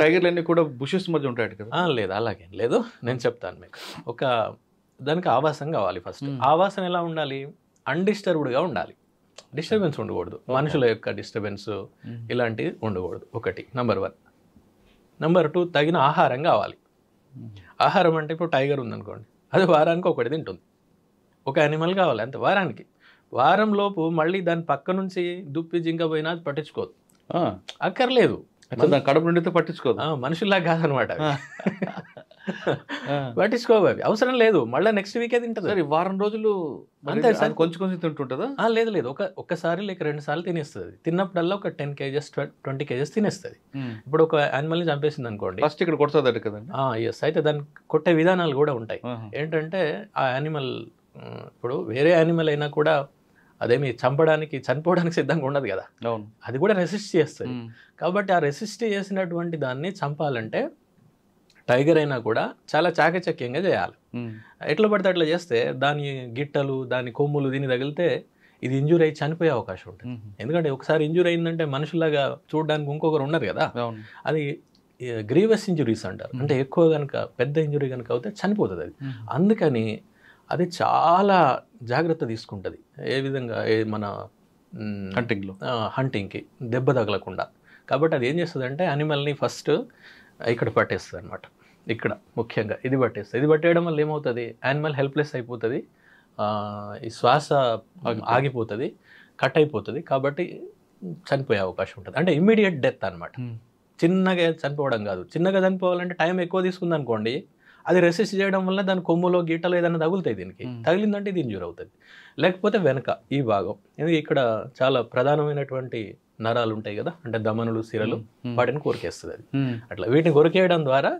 టైగర్లన్నీ కూడా బుషెస్ మధ్య ఉంటాయి కదా? లేదు, అలాగేం లేదు. నేను చెప్తాను మీకు. ఒక దానికి ఆవాసం కావాలి ఫస్ట్. ఆవాసం ఎలా ఉండాలి? అన్డిస్టర్బ్డ్గా ఉండాలి. డిస్టర్బెన్స్ ఉండకూడదు, మనుషుల యొక్క డిస్టర్బెన్స్ ఇలాంటివి ఉండకూడదు. ఒకటి నెంబర్ 1. నెంబర్ 2, తగిన ఆహారం కావాలి. ఆహారం అంటే ఇప్పుడు టైగర్ ఉందనుకోండి, అది వారానికి ఒకటి తింటుంది. ఒక యానిమల్ కావాలి అంతే వారానికి. వారం లోపు మళ్ళీ దాని పక్క నుంచి దుప్పి జింక పోయినా అది పట్టించుకోదు, అక్కర్లేదు. కడుపు నిండితే పట్టించుకోదు. మనుషుల్లా కాదనమాట, పట్టించుకోవు, అవి అవసరం లేదు. మళ్ళీ నెక్స్ట్ వీకే తింటుంది. సరే, వారం రోజులు అంతే సార్, కొంచెం కొంచెం తింటుంటుందా? లేదు లేదు, ఒక్కసారి లేక 2 సార్లు తినేస్తుంది. తిన్నప్పుడల్లా ఒక 10 kgs 20 kgs తినేస్తుంది. ఇప్పుడు ఒక యానిమల్ని చంపేసింది అనుకోండి, ఫస్ట్ ఇక్కడ కొడుతుంది కదండి. ఎస్. అయితే దాన్ని కొట్టే విధానాలు కూడా ఉంటాయి. ఏంటంటే ఆ యానిమల్, ఇప్పుడు వేరే యానిమల్ అయినా కూడా అదేమి చంపడానికి చనిపోవడానికి సిద్ధంగా ఉండదు కదా, అది కూడా రెసిస్ట్ చేస్తుంది. కాబట్టి ఆ రెసిస్ట్ చేసినటువంటి దాన్ని చంపాలంటే టైగర్ అయినా కూడా చాలా చాకచక్యంగా చేయాలి. ఎట్లా పడితే అట్లా చేస్తే దాని గిట్టలు, దాని కొమ్ములు దీన్ని తగిలితే ఇది ఇంజూరీ అయ్యి చనిపోయే అవకాశం ఉంటుంది. ఎందుకంటే ఒకసారి ఇంజూరీ అయిందంటే మనుషులాగా చూడడానికి ఇంకొకరు ఉన్నారు కదా, అది గ్రీవస్ ఇంజురీస్ అంటారు. అంటే ఎక్కువ కనుక పెద్ద ఇంజురీ కనుక అవుతే చనిపోతుంది అది. అందుకని అది చాలా జాగ్రత్త తీసుకుంటుంది. ఏ విధంగా మన హంటింగ్కి దెబ్బ తగలకుండా. కాబట్టి అది ఏం చేస్తుంది అంటే యానిమల్ని ఫస్ట్ ఇక్కడ పట్టేస్తుంది అనమాట. ఇక్కడ ముఖ్యంగా ఇది పట్టేస్తుంది. ఇది పట్టేయడం వల్ల ఏమవుతుంది, యానిమల్ హెల్ప్లెస్ అయిపోతుంది, ఈ శ్వాస ఆగిపోతుంది, కట్ అయిపోతుంది. కాబట్టి చనిపోయే అవకాశం ఉంటుంది. అంటే ఇమ్మీడియట్ డెత్ అనమాట. చిన్నగా చనిపోవడం కాదు. చిన్నగా చనిపోవాలంటే టైం ఎక్కువ తీసుకుంది అనుకోండి, అది రెసిస్ట్ చేయడం వల్ల దాని కొమ్ములో గీటలో ఏదైనా తగులుతాయి. దీనికి తగిలిందంటే ఇది ఇంజూర్ అవుతుంది. లేకపోతే వెనక ఈ భాగం, ఇక్కడ చాలా ప్రధానమైనటువంటి నరాలు ఉంటాయి కదా, అంటే దమనులు, సిరలు, వాటిని కొరికేస్తుంది అది. అట్లా వీటిని కొరికేయడం ద్వారా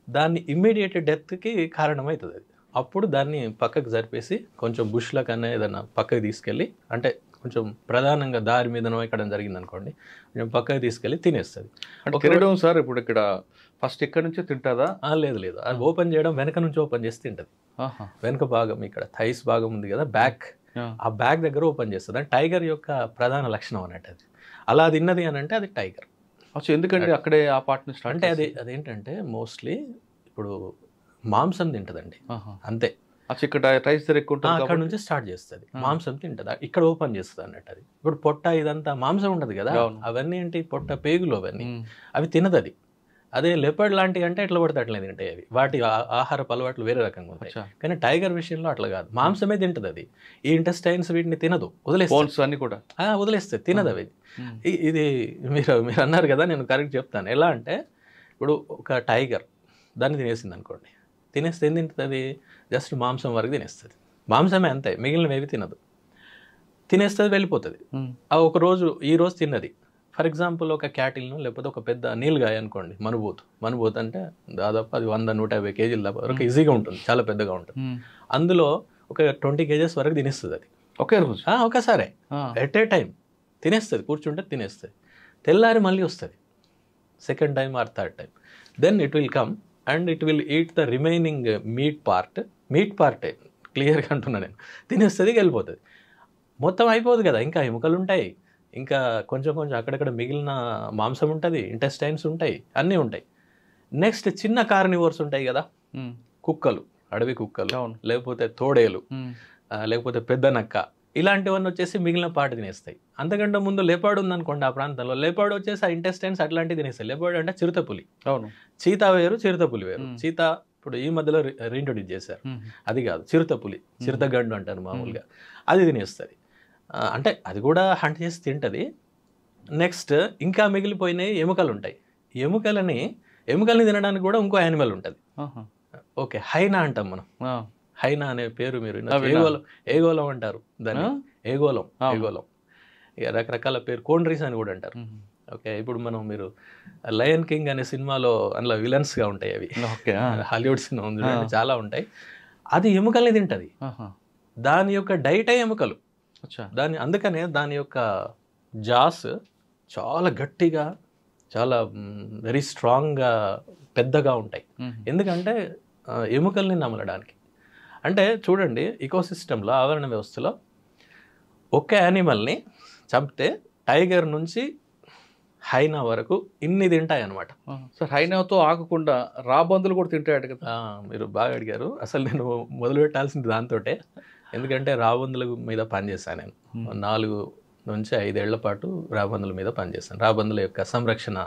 దాన్ని ఇమ్మీడియట్ డెత్కి కారణమవుతుంది అది. అప్పుడు దాన్ని పక్కకు జరిపేసి కొంచెం బుష్ల కన్నా ఏదైనా పక్కకి తీసుకెళ్ళి, అంటే కొంచెం ప్రధానంగా దారి మీదనో ఎక్కడ జరిగింది అనుకోండి, కొంచెం పక్కకి తీసుకెళ్ళి తినేస్తుంది. తినడం సార్ ఇప్పుడు ఇక్కడ ఫస్ట్ ఇక్కడ నుంచే తింటుందా? లేదు లేదు, అది ఓపెన్ చేయడం వెనక నుంచి ఓపెన్ చేసి తింటుంది. వెనక భాగం ఇక్కడ థైస్ భాగం ఉంది కదా, బ్యాక్, ఆ బ్యాక్ దగ్గర ఓపెన్ చేస్తుంది. అంటే టైగర్ యొక్క ప్రధాన లక్షణం అన్నట్టు అది. అలా తిన్నది అని అంటే అది టైగర్. ఎందుకంటే అక్కడే ఆ పార్ట్ని స్టార్ట్ అంటే అదేంటంటే మోస్ట్లీ ఇప్పుడు మాంసం తింటదండి అంతే. అక్కడ నుంచి స్టార్ట్ చేస్తుంది, మాంసం తింటది, ఇక్కడ ఓపెన్ చేస్తుంది అన్నట్టు అది. ఇప్పుడు పొట్ట ఇదంతా మాంసం ఉండదు కదా, అవన్నీ ఏంటి పొట్ట పేగులు అవన్నీ, అవి తినదు అది. అదే లెపర్డ్ లాంటివి అంటే ఎట్లా పడితే అట్లనే తింటాయి అవి, వాటి ఆహారపు అలవాట్లు వేరే రకంగా ఉంటాయి. కానీ టైగర్ విషయంలో అట్లా కాదు, మాంసమే తింటది అది. ఈ ఇంటెస్టైన్స్ వీటిని తినదు, వదిలేస్తుంది, తినదు అవి. ఇది మీరు అన్నారు కదా, నేను కరెక్ట్ చెప్తాను. ఎలా అంటే ఇప్పుడు ఒక టైగర్ దాన్ని తినేసింది అనుకోండి, తినేస్తే ఏం తింటుంది, జస్ట్ మాంసం వరకు తినేస్తుంది, మాంసమే అంతే, మిగిలినవి ఏవి తినదు. తినేస్తుంది, వెళ్ళిపోతుంది. ఆ ఒక రోజు ఈ రోజు తిన్నది, ఫర్ ఎగ్జాంపుల్ ఒక క్యాటిల్ను లేకపోతే ఒక పెద్ద నీళ్ళగాయ అనుకోండి, మనుబోతు అంటే దాదాపు అది 100-150 kg దాకా వరకు ఈజీగా ఉంటుంది, చాలా పెద్దగా ఉంటుంది. అందులో ఒక 20 kgs వరకు తినేస్తుంది అది ఒకే రోజు, ఒకసారి ఎట్ ఏ టైం తినేస్తుంది, కూర్చుంటే తినేస్తుంది. తెల్లారి మళ్ళీ వస్తుంది second time or third time, then it will come and it will eat the remaining meat పార్టే క్లియర్గా అంటున్నా నేను, తినేస్తుంది, వెళ్ళిపోతుంది. మొత్తం అయిపోదు కదా, ఇంకా ఎముకలు ఉంటాయి, ఇంకా కొంచెం అక్కడక్కడ మిగిలిన మాంసం ఉంటుంది, ఇంటెస్టైన్స్ ఉంటాయి, అన్నీ ఉంటాయి. నెక్స్ట్ చిన్న కార్నివోర్స్ ఉంటాయి కదా, కుక్కలు, అడవి కుక్కలు, లేకపోతే తోడేలు, లేకపోతే పెద్ద నక్క, ఇలాంటివన్నీ వచ్చేసి మిగిలిన పార్ట్ తినేస్తాయి. అంతకంటే ముందు లేపాడు ఉందనుకోండి, ఆ ప్రాంతంలో లేపాడు వచ్చేసి ఆ ఇంటెస్టైన్స్ అట్లాంటివి తినేస్తాయి. లేపాడు అంటే చిరుతపులి, చీతా వేరు, చిరుతపులి వేరు. చీతా ఇప్పుడు ఈ మధ్యలో రీఇంట్రొడ్యూస్ చేశారు, అది కాదు, చిరుతపులి, చిరుతగండు అంటారు మామూలుగా, అది తినేస్తుంది. అంటే అది కూడా హంట్ చేసి తింటుంది. నెక్స్ట్ ఇంకా మిగిలిపోయినాయి ఎముకలు ఉంటాయి, ఎముకల్ని తినడానికి కూడా ఇంకో యానిమల్ ఉంటుంది. ఓకే, హైనా అంటాం మనం, హైనా అనే పేరు మీరు ఏగోలం అంటారు దాన్ని, ఏగోలం ఇక రకరకాల పేరు, కోండ్రీస్ అని కూడా అంటారు. ఓకే, ఇప్పుడు మీరు లయన్ కింగ్ అనే సినిమాలో అందులో విలన్స్గా ఉంటాయి అవి, హాలీవుడ్ సినిమా ఉంది, చాలా ఉంటాయి. అది ఎముకల్ని తింటుంది, దాని యొక్క డైటే ఎముకలు. అందుకనే దాని యొక్క జాస్ చాలా గట్టిగా, చాలా వెరీ స్ట్రాంగ్గా, పెద్దగా ఉంటాయి. ఎందుకంటే ఎముకల్ని నమలడానికి. అంటే చూడండి, ఈకోసిస్టంలో, ఆవరణ వ్యవస్థలో ఒక యానిమల్ని చంపితే టైగర్ నుంచి హైనా వరకు ఇన్ని తింటాయి అనమాట. సార్ హైనాతో ఆగకుండా రాబందులు కూడా తింటాయట కదా. మీరు బాగా అడిగారు. అసలు నేను మొదలు పెట్టాల్సింది దాంతోటే. ఎందుకంటే రాబందుల మీద పనిచేశాను నేను. 4 నుంచి 5 ఏళ్ల పాటు రాబందుల మీద పనిచేశాను. రాబందుల యొక్క సంరక్షణ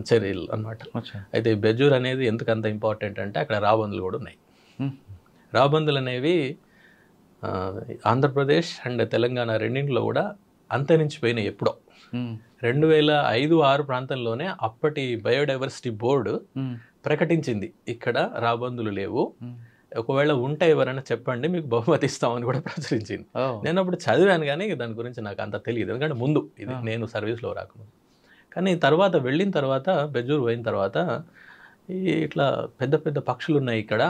చర్యలు అనమాట. అయితే బెజ్జూర్ అనేది ఎందుకు అంత ఇంపార్టెంట్ అంటే అక్కడ రాబందులు కూడా ఉన్నాయి. రాబందులు అనేవి ఆంధ్రప్రదేశ్ అండ్ తెలంగాణ రెండింటిలో కూడా అంతరించిపోయినాయి ఎప్పుడో. 2005-6 ప్రాంతంలోనే అప్పటి బయోడైవర్సిటీ బోర్డు ప్రకటించింది ఇక్కడ రాబందులు లేవు, ఒకవేళ ఉంటే ఎవరైనా చెప్పండి మీకు బహుమతి ఇస్తామని కూడా ప్రచురించింది. నేను అప్పుడు చదివాను కానీ దాని గురించి నాకు అంత తెలియదు, ఎందుకంటే ముందు ఇది నేను సర్వీస్లో రాకముందు. కానీ తర్వాత వెళ్ళిన తర్వాత బెజ్జూర్ పోయిన తర్వాత ఇట్లా పెద్ద పెద్ద పక్షులు ఉన్నాయి ఇక్కడ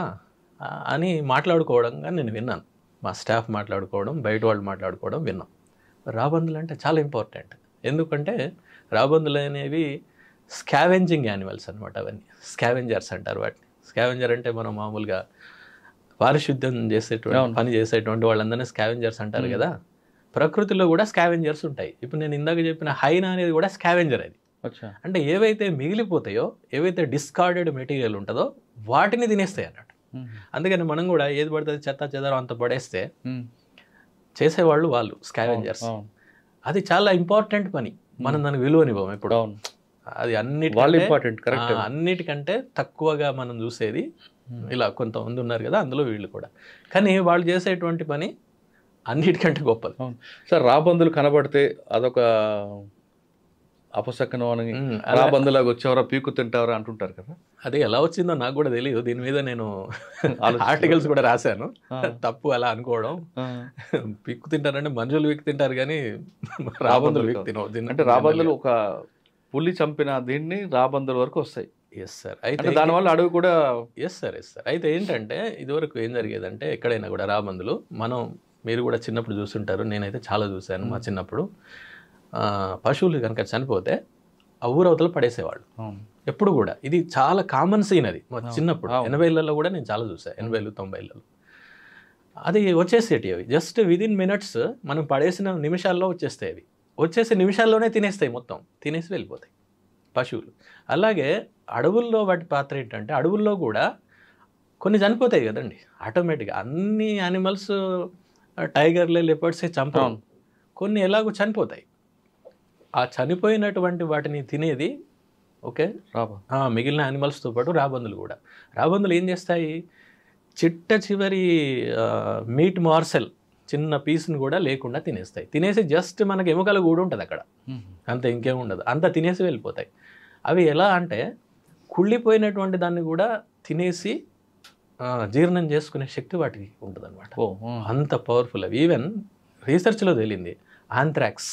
అని మాట్లాడుకోవడంగా నేను విన్నాను. మా స్టాఫ్ మాట్లాడుకోవడం, బయట వాళ్ళు మాట్లాడుకోవడం విన్నాం. రాబందులు అంటే చాలా ఇంపార్టెంట్. ఎందుకంటే రాబందులు అనేవి స్కావెంజింగ్ యానిమల్స్ అనమాట. అవన్నీ స్కావెంజర్స్ అంటారు వాటిని. స్కావెంజర్ అంటే మనం మామూలుగా పారిశుద్ధ్యం చేసేటువంటి పని చేసేటువంటి వాళ్ళందరినీ స్కావెంజర్స్ అంటారు కదా. ప్రకృతిలో కూడా స్కావెంజర్స్ ఉంటాయి. ఇప్పుడు నేను ఇందాక చెప్పిన హైనా అనేది కూడా స్కావెంజర్. అది అంటే ఏవైతే మిగిలిపోతాయో, ఏవైతే డిస్కార్డెడ్ మెటీరియల్ ఉంటుందో వాటిని తినేస్తాయి అన్నట్టు. అందుకని మనం కూడా ఏది పడుతుంది చెత్త చెదరం అంత పడేస్తే చేసేవాళ్ళు వాళ్ళు స్కావెంజర్స్. అది చాలా ఇంపార్టెంట్ పని. మనం దానికి విలువనివ్వం ఎప్పుడు. అది అన్నిటికంటే తక్కువగా మనం చూసేది ఇలా కొంతమంది ఉన్నారు కదా, అందులో వీళ్ళు కూడా. కానీ వాళ్ళు చేసేటువంటి పని అన్నిటికంటే గొప్పది. సార్ రాబందులు కనబడితే అదొక అపశకనం అని, రాబందులాగా వచ్చేవరా పీకు తింటావరా అంటుంటారు కదా. అది ఎలా వచ్చిందో నాకు కూడా తెలియదు. దీని మీద నేను ఆర్టికల్స్ కూడా రాశాను. తప్పు అలా అనుకోవడం. పిక్కు తింటారంటే మనుషులు పిక్కు తింటారు కానీ రాబందులు పిక్కు తినవు. అంటే రాబందులు ఒక పులి చంపిన దీన్ని రాబందుల వరకు వస్తాయి. Yes sir. అయితే దానివల్ల అడవి కూడా ఎస్ సార్. అయితే ఏంటంటే ఇదివరకు ఏం జరిగేదంటే ఎక్కడైనా కూడా రాబందులు, మీరు కూడా చిన్నప్పుడు చూస్తుంటారు, నేనైతే చాలా చూశాను మా చిన్నప్పుడు. పశువులు కనుక చనిపోతే ఆ ఊరవతలు పడేసేవాళ్ళు ఎప్పుడు కూడా. ఇది చాలా కామన్ సీన్ అది మా చిన్నప్పుడు. 80లలో కూడా నేను చాలా చూసాను. 80, 90లలో అది వచ్చేసేటి. అవి జస్ట్ విదిన్ మినిట్స్ మనం పడేసిన నిమిషాల్లో వచ్చేస్తాయి. అవి వచ్చేసి నిమిషాల్లోనే తినేస్తాయి, మొత్తం తినేసి వెళ్ళిపోతాయి పశువులు. అలాగే అడవుల్లో వాటి పాత్ర ఏంటంటే, అడవుల్లో కూడా కొన్ని చనిపోతాయి కదండి ఆటోమేటిక్గా. అన్ని యానిమల్స్ టైగర్లే లెపర్డ్సే చంపడం, కొన్ని ఎలాగో చనిపోతాయి. ఆ చనిపోయినటువంటి వాటిని తినేది ఓకే మిగిలిన యానిమల్స్తో పాటు రాబందులు కూడా. రాబందులు ఏం చేస్తాయి, చిట్ట చివరి మీట్ మార్సెల్ చిన్న పీస్ని కూడా లేకుండా తినేస్తాయి. తినేసి జస్ట్ మనకి ఎముకల గూడు ఉంటుంది అక్కడ, అంత ఇంకేం ఉండదు, అంత తినేసి వెళ్ళిపోతాయి. అవి ఎలా అంటే కుళ్ళిపోయినటువంటి దాన్ని కూడా తినేసి జీర్ణం చేసుకునే శక్తి వాటికి ఉంటుంది అనమాట. అంత పవర్ఫుల్ అవి. ఈవెన్ రీసెర్చ్లో తేలింది ఆంథ్రాక్స్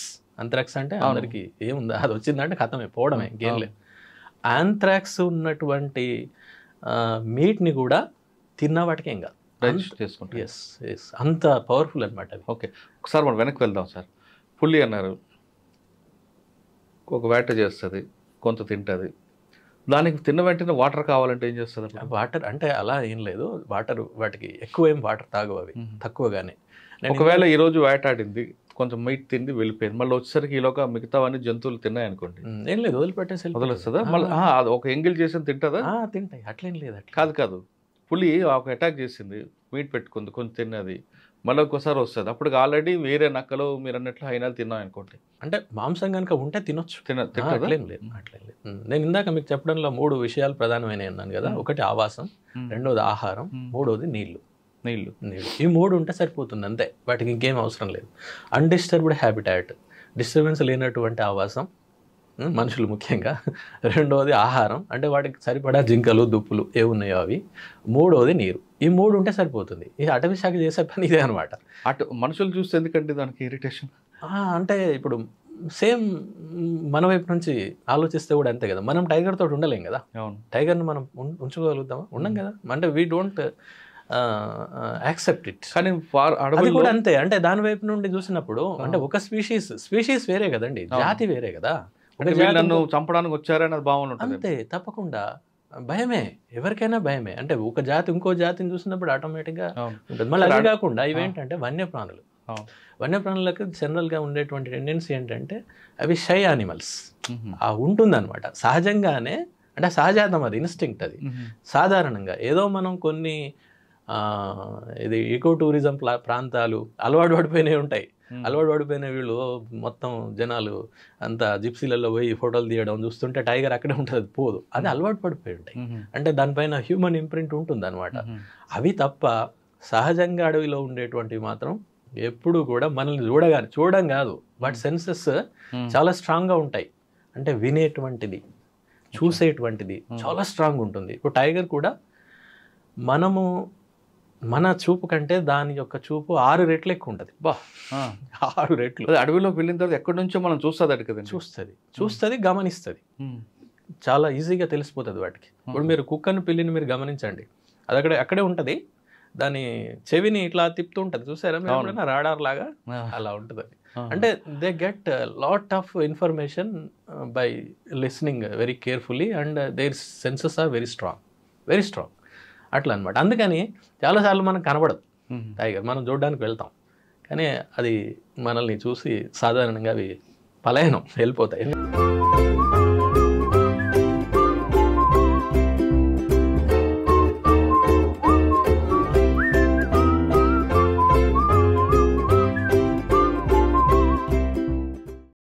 అంటే అందరికీ ఏముంది, అది వచ్చిందంటే కథమే, పోవడమే, ఇంకేం లేదు. ఆంథ్రాక్స్ ఉన్నటువంటి మీట్ని కూడా తిన్న వాటికి ఏం కాదు, చేసుకుంటాం. ఎస్ అంత పవర్ఫుల్ అనమాట అవి. ఓకే, ఒకసారి మనం వెనక్కి వెళ్దాం సార్. పులి అన్నారు, ఒక వేట చేస్తుంది, కొంత తింటుంది. దానికి తిన్న వెంటనే వాటర్ కావాలంటే ఏం చేస్తుంది? వాటర్ అంటే అలా ఏం లేదు, వాటర్ వాటికి ఎక్కువ ఏం వాటర్ తాగవు అవి, తక్కువగానే. ఒకవేళ ఈరోజు వేటాడింది, కొంచెం మీట్ తింది, వెళ్ళిపోయింది, మళ్ళీ వచ్చేసరికి ఈలోగా మిగతావన్నీ జంతువులు తిన్నాయి అనుకోండి, ఏం లేదు, వదిలేస్తుందా? మళ్ళీ ఒక ఎంగిల్ చేసి తింటుందా? తింటాయి, అట్లేం లేదు. కాదు, పులి ఒక అటాక్ చేసింది, మీట్ పెట్టుకుంది, కొంచెం తిన్నది, మళ్ళీ ఒక్కోసారి వస్తుంది, అప్పుడు ఆల్రెడీ వేరే నక్కలు మీరు అన్నట్లు హైనాలు తిన్నాం అనుకోండి, అంటే మాంసం కనుక ఉంటే తినొచ్చు. అట్లేం లేదు. నేను ఇందాక మీకు చెప్పడంలో 3 విషయాలు ప్రధానమైనవి అన్నాను కదా. ఒకటి ఆవాసం, రెండోది ఆహారం, మూడోది నీళ్లు. ఈ 3 ఉంటే సరిపోతుంది అంతే, వాటికి ఇంకేం అవసరం లేదు. అన్డిస్టర్బ్డ్ హ్యాబిటాట్, డిస్టర్బెన్స్ లేనటువంటి ఆవాసం, మనుషులు ముఖ్యంగా. రెండోది ఆహారం, అంటే వాటికి సరిపడా జింకలు దుప్పులు ఏమున్నాయో అవి. మూడోది నీరు. ఈ 3 ఉంటే సరిపోతుంది. ఈ అటవీ శాఖ చేసే పని ఇదే అనమాట. మనుషులు చూస్తే ఎందుకంటే దానికి ఇరిటేషన్. అంటే ఇప్పుడు సేమ్ మన వైపు నుంచి ఆలోచిస్తే కూడా అంతే కదా. మనం టైగర్ తోటి ఉండలేం కదా. టైగర్ని మనం ఉంచుకోగలుగుతామా? ఉండం కదా. అంటే వీ డోంట్ యాక్సెప్ట్ ఇట్. కానీ అది కూడా అంతే. అంటే దాని వైపు నుండి చూసినప్పుడు అంటే ఒక స్పీషీస్ వేరే కదండి, జాతి వేరే కదా. నన్ను చంపడానికి వచ్చారని బాగుంటుంది అంతే, తప్పకుండా భయమే, ఎవరికైనా భయమే. అంటే ఒక జాతి ఇంకో జాతిని చూసినప్పుడు ఆటోమేటిక్గా ఉంటుంది. మళ్ళీ అదే కాకుండా ఇవేంటంటే వన్యప్రాణులు, వన్యప్రాణులకు జనరల్గా ఉండేటువంటి టెండెన్సీ ఏంటంటే అవి షై యానిమల్స్ ఉంటుందన్నమాట సహజంగానే, అంటే సహజాతం, అది ఇన్స్టింక్ట్, అది సాధారణంగా. ఏదో మనం కొన్ని ఇది ఈకో టూరిజం ప్రాంతాలు అలవాటు పడిపోయినవి ఉంటాయి, అలవాటు పడిపోయిన వీళ్ళు మొత్తం జనాలు అంతా జిప్సీలలో పోయి ఫోటోలు తీయడం చూస్తుంటే టైగర్ అక్కడే ఉంటుంది, అది పోదు, అది అలవాటు పడిపోయి ఉంటాయి. అంటే దానిపైన హ్యూమన్ ఇంప్రింట్ ఉంటుంది అనమాట. అవి తప్ప సహజంగా అడవిలో ఉండేటువంటివి మాత్రం ఎప్పుడు కూడా మనల్ని చూడడం కాదు, బట్ సెన్సెస్ చాలా స్ట్రాంగ్గా ఉంటాయి. అంటే వినేటువంటిది, చూసేటువంటిది చాలా స్ట్రాంగ్ ఉంటుంది. ఇప్పుడు టైగర్ కూడా మన చూపు కంటే దాని యొక్క చూపు 6 రెట్లు ఎక్కువ ఉంటుంది. 6 రెట్లు. అడవిలోకి వెళ్ళిన తర్వాత ఎక్కడి నుంచో మనం చూస్తుంది కదండి, చూస్తుంది, గమనిస్తుంది, చాలా ఈజీగా తెలిసిపోతుంది వాటికి. ఇప్పుడు మీరు కుక్కను, పిల్లిని మీరు గమనించండి, అది అక్కడే ఉంటుంది, దాని చెవిని ఇట్లా తిప్పుతూ ఉంటుంది, చూసారా మీరు, రాడార్ లాగా అలా ఉంటుంది అది. అంటే they get lot of information by listening very carefully and their senses are very strong అట్లా అనమాట. అందుకని చాలాసార్లు మనకు కనబడదు టైగర్, మనం చూడడానికి వెళ్తాం, కానీ అది మనల్ని చూసి సాధారణంగా అవి పలాయనం వెళ్ళిపోతాయి.